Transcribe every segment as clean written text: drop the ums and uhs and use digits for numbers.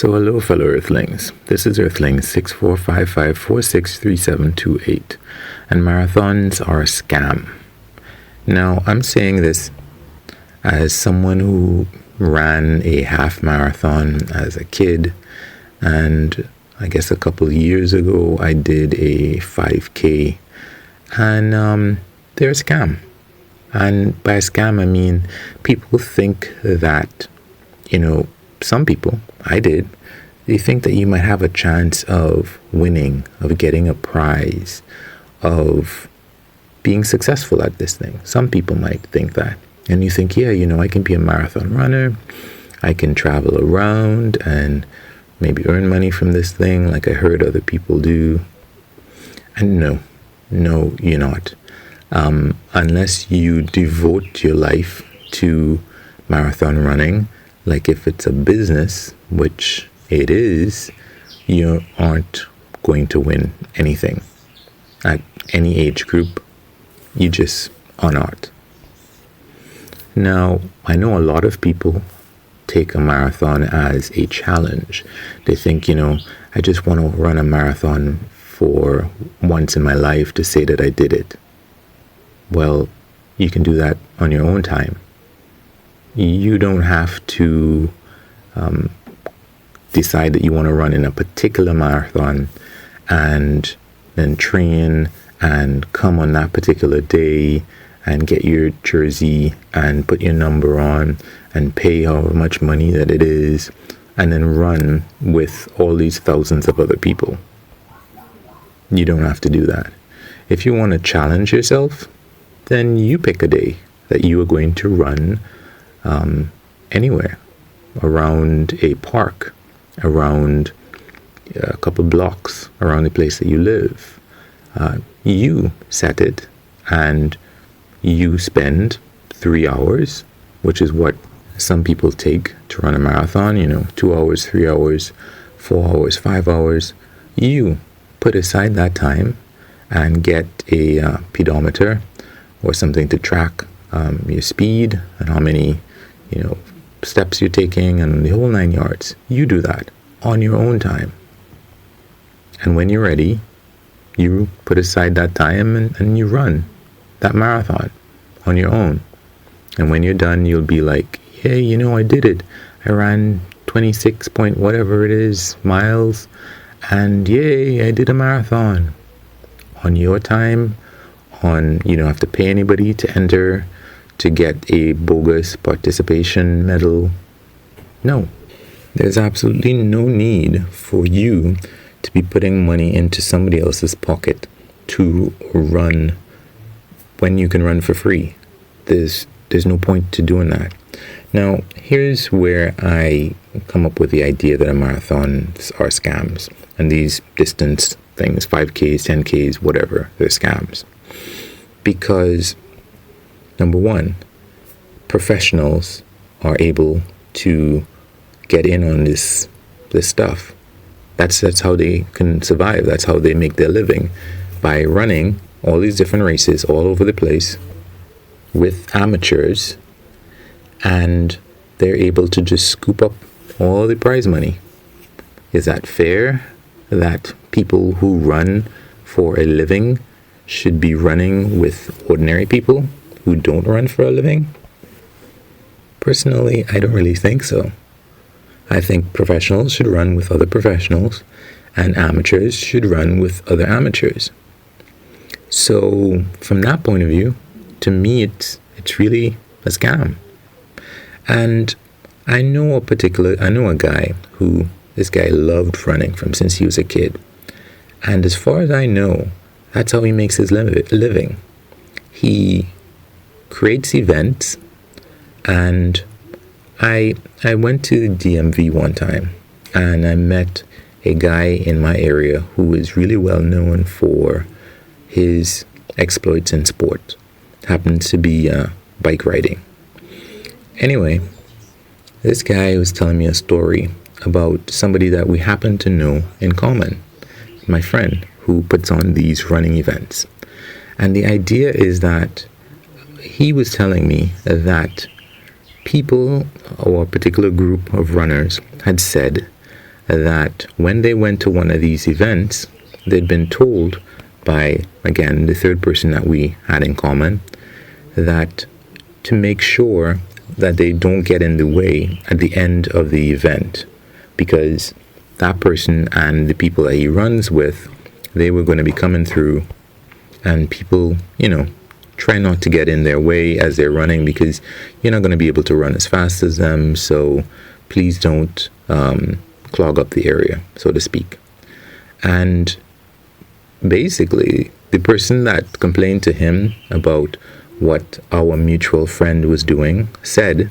So hello fellow Earthlings, this is Earthling 6455463728, and marathons are a scam. Now I'm saying this as someone who ran a half marathon as a kid, and I guess a couple of years ago I did a 5K, and they're a scam. And by scam I mean people think that, some people, I did, they think that you might have a chance of winning, of getting a prize, of being successful at this thing. Some people might think that. And you think, yeah, I can be a marathon runner. I can travel around and maybe earn money from this thing like I heard other people do. And no, you're not. Unless you devote your life to marathon running, like if it's a business, which it is, you aren't going to win anything at any age group. You just are not. Now, I know a lot of people take a marathon as a challenge. They think, I just want to run a marathon for once in my life to say that I did it. Well, you can do that on your own time. You don't have to decide that you want to run in a particular marathon and then train and come on that particular day and get your jersey and put your number on and pay however much money that it is and then run with all these thousands of other people. You don't have to do that. If you want to challenge yourself, then you pick a day that you are going to run anywhere, around a park, around a couple blocks, around the place that you live. You set it, and you spend 3 hours, which is what some people take to run a marathon, 2 hours, 3 hours, 4 hours, 5 hours. You put aside that time and get a pedometer or something to track your speed and how many steps you're taking and the whole 9 yards. You do that on your own time. And when you're ready, you put aside that time and you run that marathon on your own. And when you're done, you'll be like, hey, I did it. I ran 26 point whatever it is miles, and yay, I did a marathon on your time. You don't have to pay anybody to enter to get a bogus participation medal. No, there's absolutely no need for you to be putting money into somebody else's pocket to run when you can run for free. There's no point to doing that. Now, here's where I come up with the idea that marathons are scams, and these distance things, 5Ks, 10Ks, whatever, they're scams. Because number one, professionals are able to get in on this stuff. That's how they can survive. That's how they make their living, by running all these different races all over the place with amateurs, and they're able to just scoop up all the prize money. Is that fair that people who run for a living should be running with ordinary people who don't run for a living? Personally, I don't really think so. I think professionals should run with other professionals, and amateurs should run with other amateurs. So, from that point of view, to me, it's really a scam. And I know a guy who, this guy loved running since he was a kid. And as far as I know, that's how he makes his living. He creates events, and I went to the DMV one time, and I met a guy in my area who is really well known for his exploits in sport. Happens to be bike riding. Anyway, this guy was telling me a story about somebody that we happen to know in common, my friend who puts on these running events. And the idea is that he was telling me that people or a particular group of runners had said that when they went to one of these events, they'd been told by, again, the third person that we had in common, that to make sure that they don't get in the way at the end of the event, because that person and the people that he runs with, they were going to be coming through, and people, try not to get in their way as they're running, because you're not going to be able to run as fast as them. So please don't clog up the area, so to speak. And basically, the person that complained to him about what our mutual friend was doing said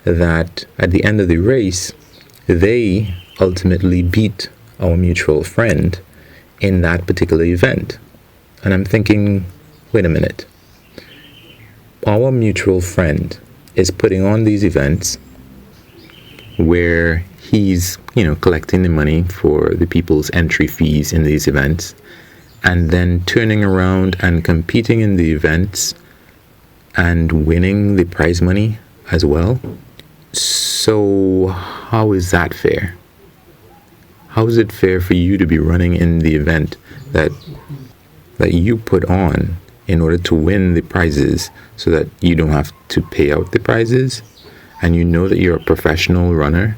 that at the end of the race, they ultimately beat our mutual friend in that particular event. And I'm thinking, wait a minute. Our mutual friend is putting on these events where he's, collecting the money for the people's entry fees in these events, and then turning around and competing in the events and winning the prize money as well. So how is that fair? How is it fair for you to be running in the event that you put on in order to win the prizes, so that you don't have to pay out the prizes, and you know that you're a professional runner?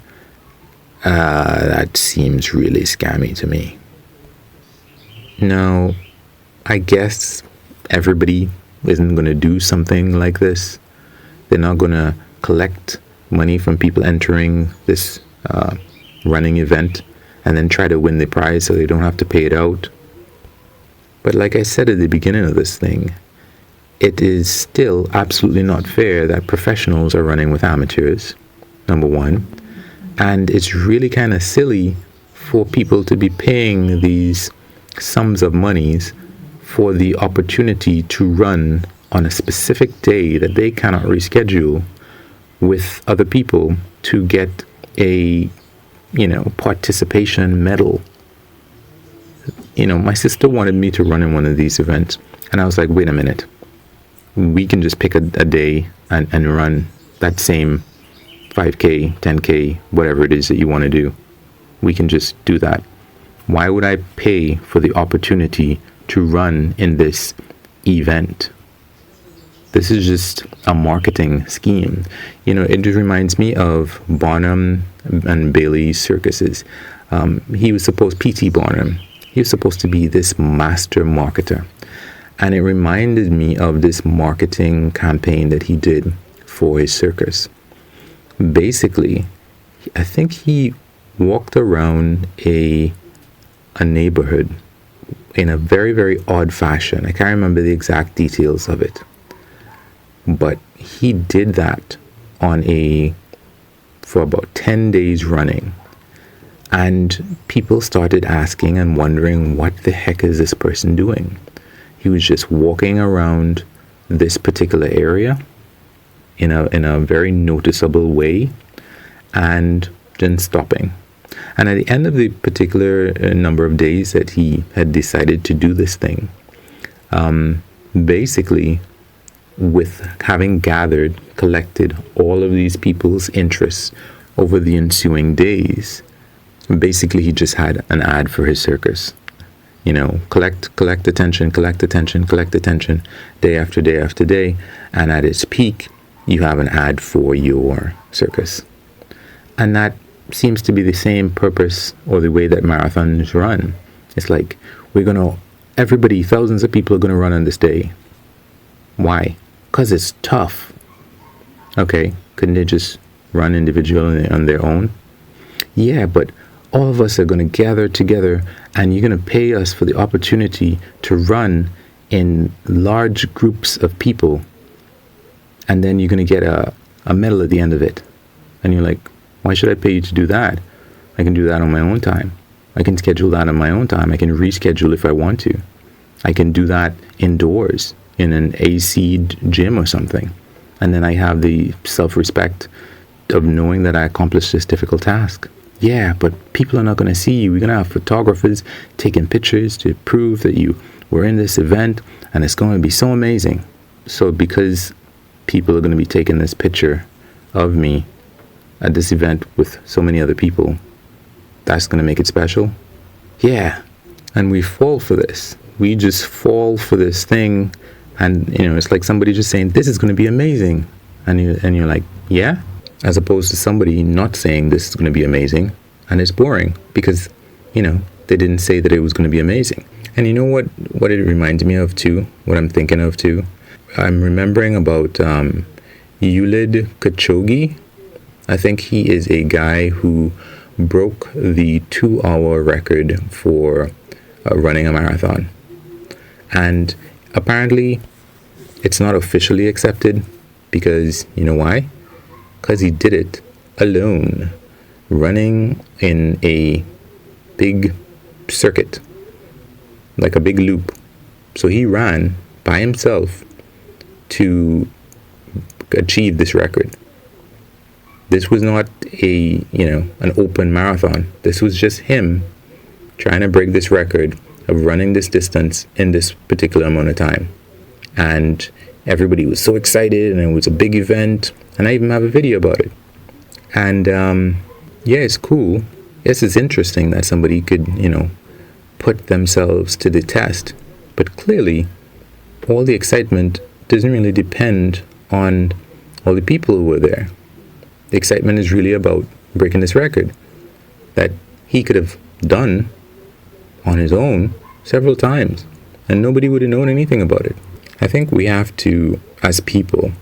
That seems really scammy to me. Now, I guess everybody isn't going to do something like this. They're not going to collect money from people entering this running event and then try to win the prize so they don't have to pay it out. But like I said at the beginning of this thing, it is still absolutely not fair that professionals are running with amateurs, number one. And it's really kind of silly for people to be paying these sums of monies for the opportunity to run on a specific day that they cannot reschedule with other people to get a, participation medal. My sister wanted me to run in one of these events, and I was like, wait a minute. We can just pick a day and run that same 5K, 10K, whatever it is that you want to do. We can just do that. Why would I pay for the opportunity to run in this event? This is just a marketing scheme. It just reminds me of Barnum and Bailey's circuses. P.T. Barnum, he was supposed to be this master marketer. And it reminded me of this marketing campaign that he did for his circus. Basically, I think he walked around a neighborhood in a very, very odd fashion. I can't remember the exact details of it. But he did that for about 10 days running. And people started asking and wondering, what the heck is this person doing? He was just walking around this particular area in a very noticeable way and then stopping. And at the end of the particular number of days that he had decided to do this thing, basically, with having collected all of these people's interests over the ensuing days, basically he just had an ad for his circus. Collect attention, day after day after day. And at its peak, you have an ad for your circus. And that seems to be the same purpose, or the way that marathons run. It's like, thousands of people are going to run on this day. Why? Because it's tough. Okay, couldn't they just run individually on their own? Yeah, but all of us are going to gather together, and you're going to pay us for the opportunity to run in large groups of people, and then you're going to get a medal at the end of it. And you're like, why should I pay you to do that? I can do that on my own time. I can schedule that on my own time. I can reschedule if I want to. I can do that indoors in an AC gym or something. And then I have the self-respect of knowing that I accomplished this difficult task. Yeah, but people are not going to see you. We're going to have photographers taking pictures to prove that you were in this event, and it's going to be so amazing. So because people are going to be taking this picture of me at this event with so many other people, that's going to make it special. Yeah. And we fall for this. We just fall for this thing. And, it's like somebody just saying, this is going to be amazing. And you're like, yeah? As opposed to somebody not saying this is going to be amazing. And it's boring because, they didn't say that it was going to be amazing. And you know what it reminds me of too? What I'm thinking of too? I'm remembering about Eliud Kipchoge. I think he is a guy who broke the 2-hour record for running a marathon. And apparently it's not officially accepted because, you know why? Because he did it alone, running in a big circuit, like a big loop. So he ran by himself to achieve this record. This was not an open marathon. This was just him trying to break this record of running this distance in this particular amount of time. And everybody was so excited, and it was a big event, and I even have a video about it. And it's cool. Yes, it's interesting that somebody could, put themselves to the test. But clearly, all the excitement doesn't really depend on all the people who were there. The excitement is really about breaking this record that he could have done on his own several times, and nobody would have known anything about it. I think we have to, as people,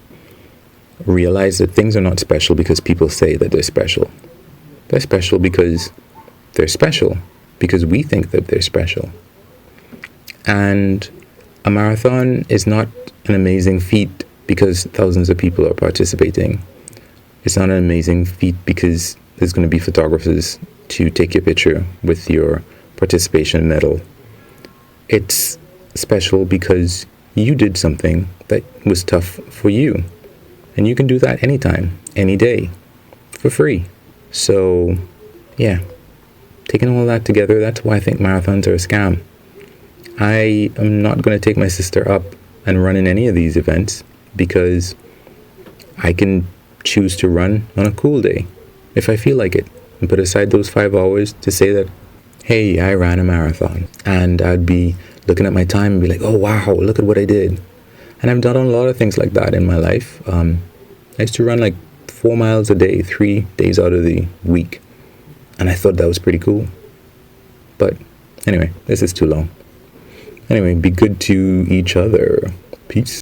realize that things are not special because people say that they're special. They're special because they're special, because we think that they're special. And a marathon is not an amazing feat because thousands of people are participating. It's not an amazing feat because there's going to be photographers to take your picture with your participation medal. It's special because you did something that was tough for you. And you can do that anytime, any day, for free. So, taking all that together, that's why I think marathons are a scam. I am not going to take my sister up and run in any of these events because I can choose to run on a cool day if I feel like it, and put aside those 5 hours to say that, hey, I ran a marathon. And I'd be looking at my time and be like, oh wow, look at what I did. And I've done a lot of things like that in my life. I used to run like 4 miles a day, 3 days out of the week. And I thought that was pretty cool. But anyway, this is too long. Anyway, be good to each other. Peace.